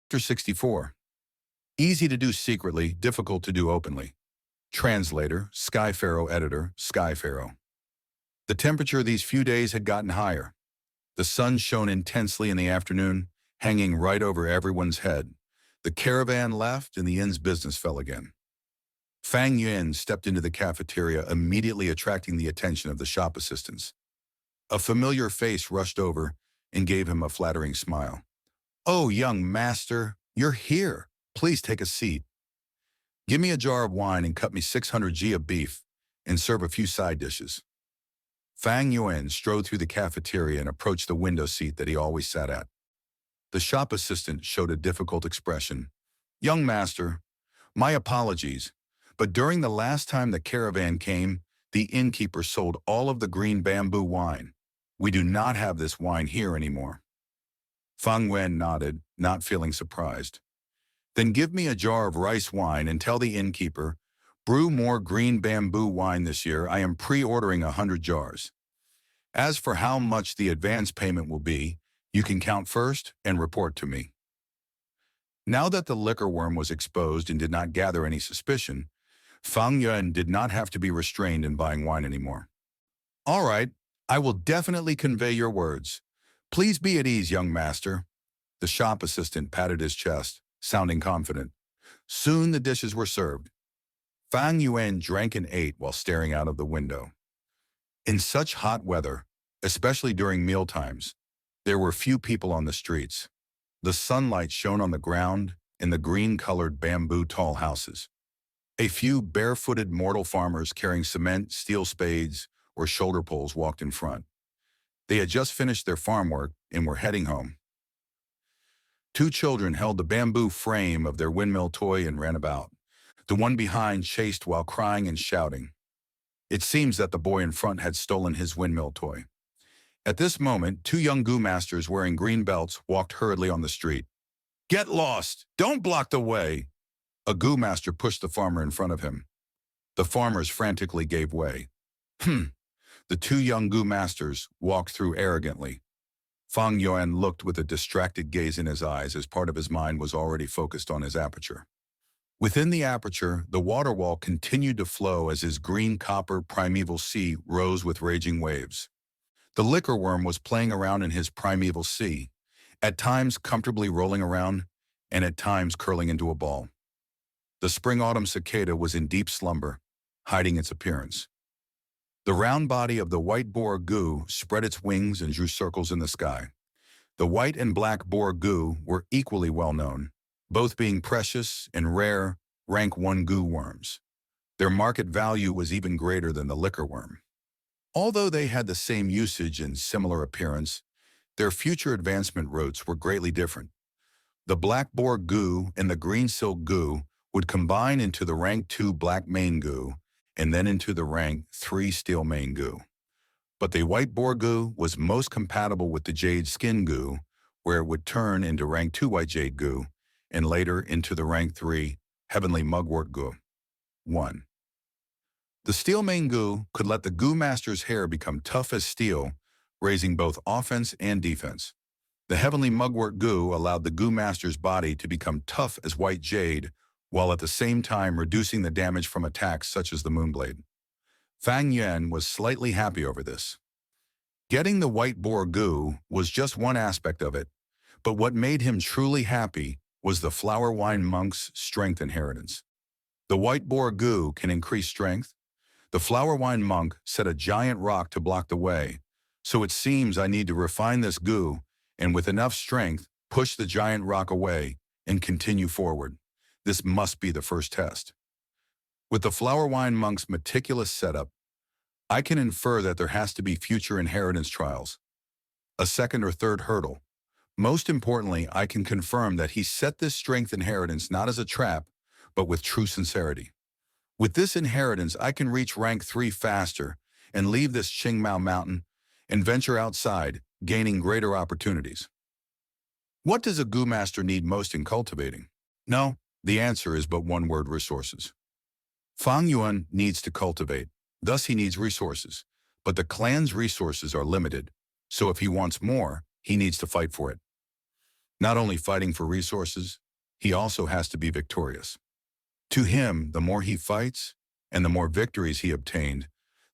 Chapter 64. Easy to do secretly, difficult to do openly. Translator, Skypharaoh editor, Skypharaoh. The temperature these few days had gotten higher. The sun shone intensely in the afternoon, hanging right over everyone's head. The caravan left and the inn's business fell again. Fang Yuan stepped into the cafeteria, immediately attracting the attention of the shop assistants. A familiar face rushed over and gave him a flattering smile. "Oh, young master, you're here. Please take a seat. Give me a jar of wine and cut me 600 g of beef and serve a few side dishes." Fang Yuan strode through the cafeteria and approached the window seat that he always sat at. The shop assistant showed a difficult expression. "Young master, my apologies, but during the last time the caravan came, the innkeeper sold all of the green bamboo wine. We do not have this wine here anymore." Fang Yuan nodded, not feeling surprised. "Then give me a jar of rice wine and tell the innkeeper, brew more green bamboo wine this year. I am pre-ordering 100 jars. As for how much the advance payment will be, you can count first and report to me." Now that the liquor worm was exposed and did not gather any suspicion, Fang Yuan did not have to be restrained in buying wine anymore. "All right, I will definitely convey your words. Please be at ease, young master." The shop assistant patted his chest, sounding confident. Soon the dishes were served. Fang Yuan drank and ate while staring out of the window. In such hot weather, especially during mealtimes, there were few people on the streets. The sunlight shone on the ground and the green-colored bamboo tall houses. A few barefooted mortal farmers carrying cement, steel spades, or shoulder poles walked in front. They had just finished their farm work and were heading home. Two children held the bamboo frame of their windmill toy and ran about. The one behind chased while crying and shouting. It seems that the boy in front had stolen his windmill toy. At this moment, two young goo masters wearing green belts walked hurriedly on the street. "Get lost! Don't block the way!" A goo master pushed the farmer in front of him. The farmers frantically gave way. The two young goo masters walked through arrogantly. Fang Yuan looked with a distracted gaze in his eyes as part of his mind was already focused on his aperture. Within the aperture, the water wall continued to flow as his green copper primeval sea rose with raging waves. The liquor worm was playing around in his primeval sea, at times comfortably rolling around and at times curling into a ball. The spring-autumn cicada was in deep slumber, hiding its appearance. The round body of the white boar goo spread its wings and drew circles in the sky. The white and black boar goo were equally well known, both being precious and rare rank 1 goo worms. Their market value was even greater than the liquor worm. Although they had the same usage and similar appearance, their future advancement routes were greatly different. The black boar goo and the green silk goo would combine into the rank 2 black mane goo and then into the rank 3 steel mane goo. But the white boar goo was most compatible with the jade skin goo, where it would turn into rank 2 white jade goo and later into the rank 3 heavenly mugwort goo. 1. The steel mane goo could let the goo master's hair become tough as steel, raising both offense and defense. The heavenly mugwort goo allowed the goo master's body to become tough as white jade, while at the same time reducing the damage from attacks such as the moonblade. Fang Yuan was slightly happy over this. Getting the white boar goo was just one aspect of it, but what made him truly happy was the flower wine monk's strength inheritance. The white boar goo can increase strength. The flower wine monk set a giant rock to block the way, so it seems I need to refine this goo and with enough strength push the giant rock away and continue forward. This must be the first test. With the flower wine monk's meticulous setup, I can infer that there has to be future inheritance trials, a second or third hurdle. Most importantly, I can confirm that he set this strength inheritance not as a trap, but with true sincerity. With this inheritance, I can reach rank 3 faster and leave this Qingmao mountain and venture outside, gaining greater opportunities. What does a goo master need most in cultivating? No, the answer is but one word: resources. Fang Yuan needs to cultivate, thus he needs resources, but the clan's resources are limited, so if he wants more, he needs to fight for it. Not only fighting for resources, he also has to be victorious. To him, the more he fights and the more victories he obtained,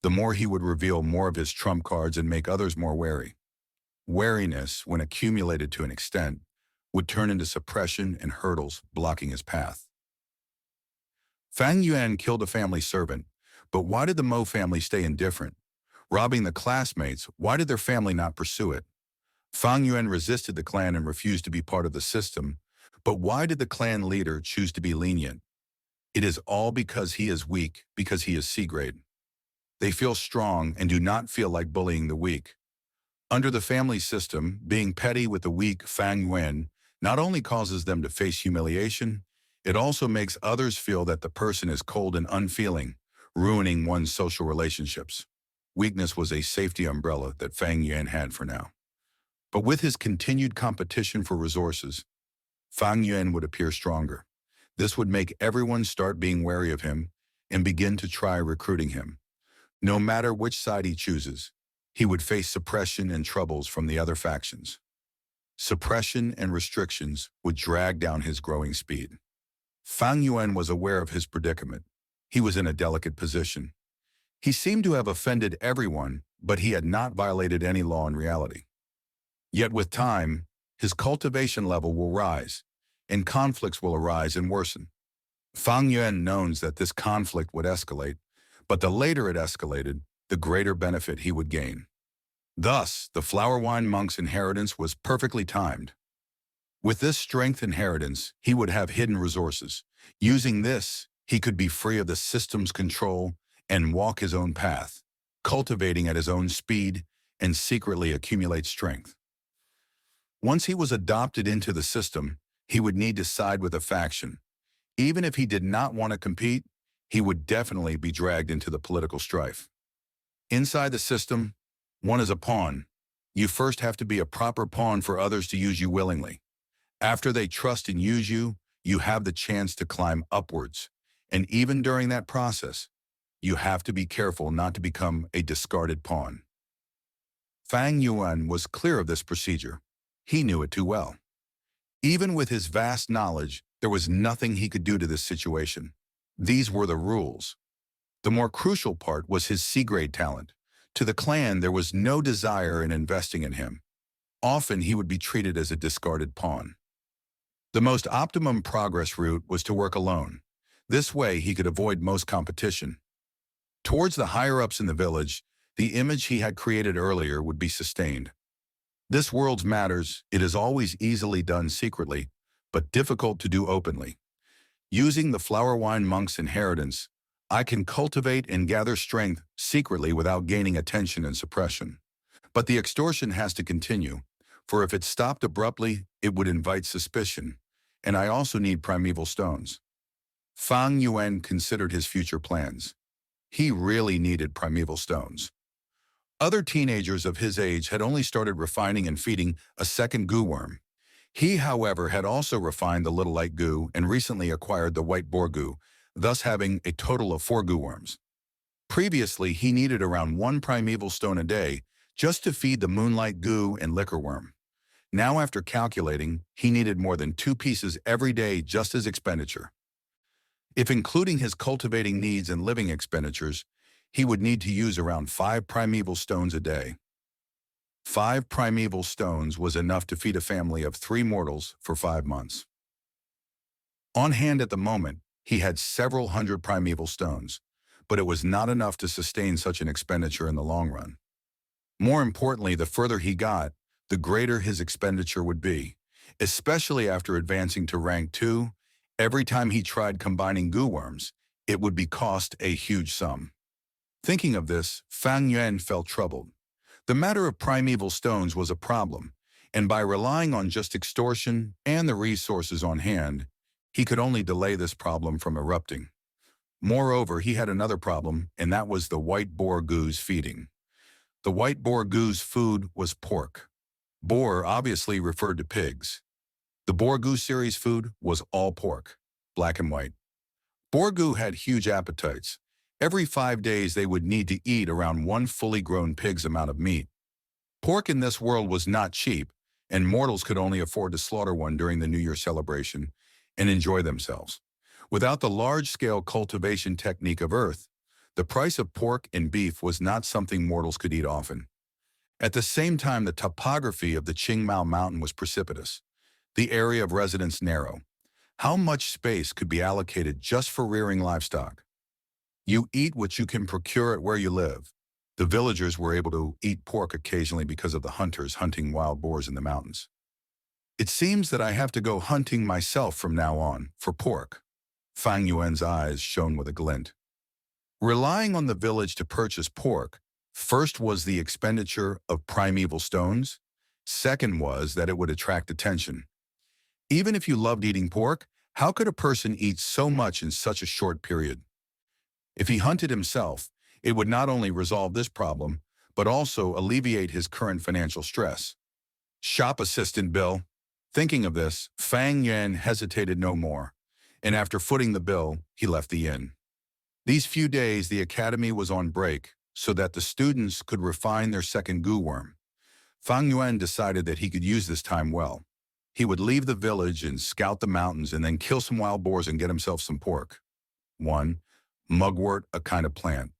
the more he would reveal more of his trump cards and make others more wary. Wariness, when accumulated to an extent, would turn into suppression and hurdles blocking his path. Fang Yuan killed a family servant, but why did the Mo family stay indifferent? Robbing the classmates, why did their family not pursue it? Fang Yuan resisted the clan and refused to be part of the system, but why did the clan leader choose to be lenient? It is all because he is weak, because he is C-grade. They feel strong and do not feel like bullying the weak. Under the family system, being petty with the weak Fang Yuan not only causes them to face humiliation, it also makes others feel that the person is cold and unfeeling, ruining one's social relationships. Weakness was a safety umbrella that Fang Yuan had for now. But with his continued competition for resources, Fang Yuan would appear stronger. This would make everyone start being wary of him and begin to try recruiting him. No matter which side he chooses, he would face suppression and troubles from the other factions. Suppression and restrictions would drag down his growing speed. Fang Yuan was aware of his predicament. He was in a delicate position. He seemed to have offended everyone, but he had not violated any law in reality. Yet with time, his cultivation level will rise, and conflicts will arise and worsen. Fang Yuan knows that this conflict would escalate, but the later it escalated, the greater benefit he would gain. Thus, the flower wine monk's inheritance was perfectly timed. With this strength inheritance, he would have hidden resources. Using this, he could be free of the system's control and walk his own path, cultivating at his own speed and secretly accumulate strength. Once he was adopted into the system, he would need to side with a faction. Even if he did not want to compete, he would definitely be dragged into the political strife. Inside the system, one is a pawn. You first have to be a proper pawn for others to use you willingly. After they trust and use you, you have the chance to climb upwards. And even during that process, you have to be careful not to become a discarded pawn. Fang Yuan was clear of this procedure. He knew it too well. Even with his vast knowledge, there was nothing he could do to this situation. These were the rules. The more crucial part was his C-grade talent. To the clan, there was no desire in investing in him. Often, he would be treated as a discarded pawn. The most optimum progress route was to work alone. This way, he could avoid most competition. Towards the higher-ups in the village, the image he had created earlier would be sustained. This world's matters, it is always easily done secretly, but difficult to do openly. Using the flower wine monk's inheritance, I can cultivate and gather strength secretly without gaining attention and suppression. But the extortion has to continue, for if it stopped abruptly, it would invite suspicion, and I also need primeval stones. Fang Yuan considered his future plans. He really needed primeval stones. Other teenagers of his age had only started refining and feeding a second goo worm. He, however, had also refined the little light goo and recently acquired the white boar goo, thus having a total of 4 goo worms. Previously, he needed around 1 primeval stone a day just to feed the moonlight goo and liquor worm. Now, after calculating, he needed more than 2 pieces every day just as expenditure. If including his cultivating needs and living expenditures, he would need to use around 5 primeval stones a day. 5 primeval stones was enough to feed a family of 3 mortals for 5 months. On hand at the moment, he had several hundred primeval stones, but it was not enough to sustain such an expenditure in the long run. More importantly, the further he got, the greater his expenditure would be, especially after advancing to rank 2. Every time he tried combining goo worms, it would be cost a huge sum. Thinking of this, Fang Yuan felt troubled. The matter of primeval stones was a problem, and by relying on just extortion and the resources on hand, he could only delay this problem from erupting. Moreover, he had another problem, and that was the white boar goo's feeding. The white boar goo's food was pork. Boar obviously referred to pigs. The boar goo series food was all pork, black and white. Boar goo had huge appetites. Every 5 days they would need to eat around 1 fully grown pig's amount of meat. Pork in this world was not cheap, and mortals could only afford to slaughter one during the New Year celebration and enjoy themselves. Without the large-scale cultivation technique of Earth, the price of pork and beef was not something mortals could eat often. At the same time, the topography of the Qingmao Mountain was precipitous, the area of residence narrow. How much space could be allocated just for rearing livestock? You eat what you can procure at where you live. The villagers were able to eat pork occasionally because of the hunters hunting wild boars in the mountains. It seems that I have to go hunting myself from now on for pork. Fang Yuan's eyes shone with a glint. Relying on the village to purchase pork, first was the expenditure of primeval stones. Second was that it would attract attention. Even if you loved eating pork, how could a person eat so much in such a short period? If he hunted himself, it would not only resolve this problem, but also alleviate his current financial stress. Shop assistant bill. Thinking of this, Fang Yuan hesitated no more, and after footing the bill, he left the inn. These few days, the academy was on break so that the students could refine their second goo worm. Fang Yuan decided that he could use this time well. He would leave the village and scout the mountains and then kill some wild boars and get himself some pork. 1. Mugwort, a kind of plant.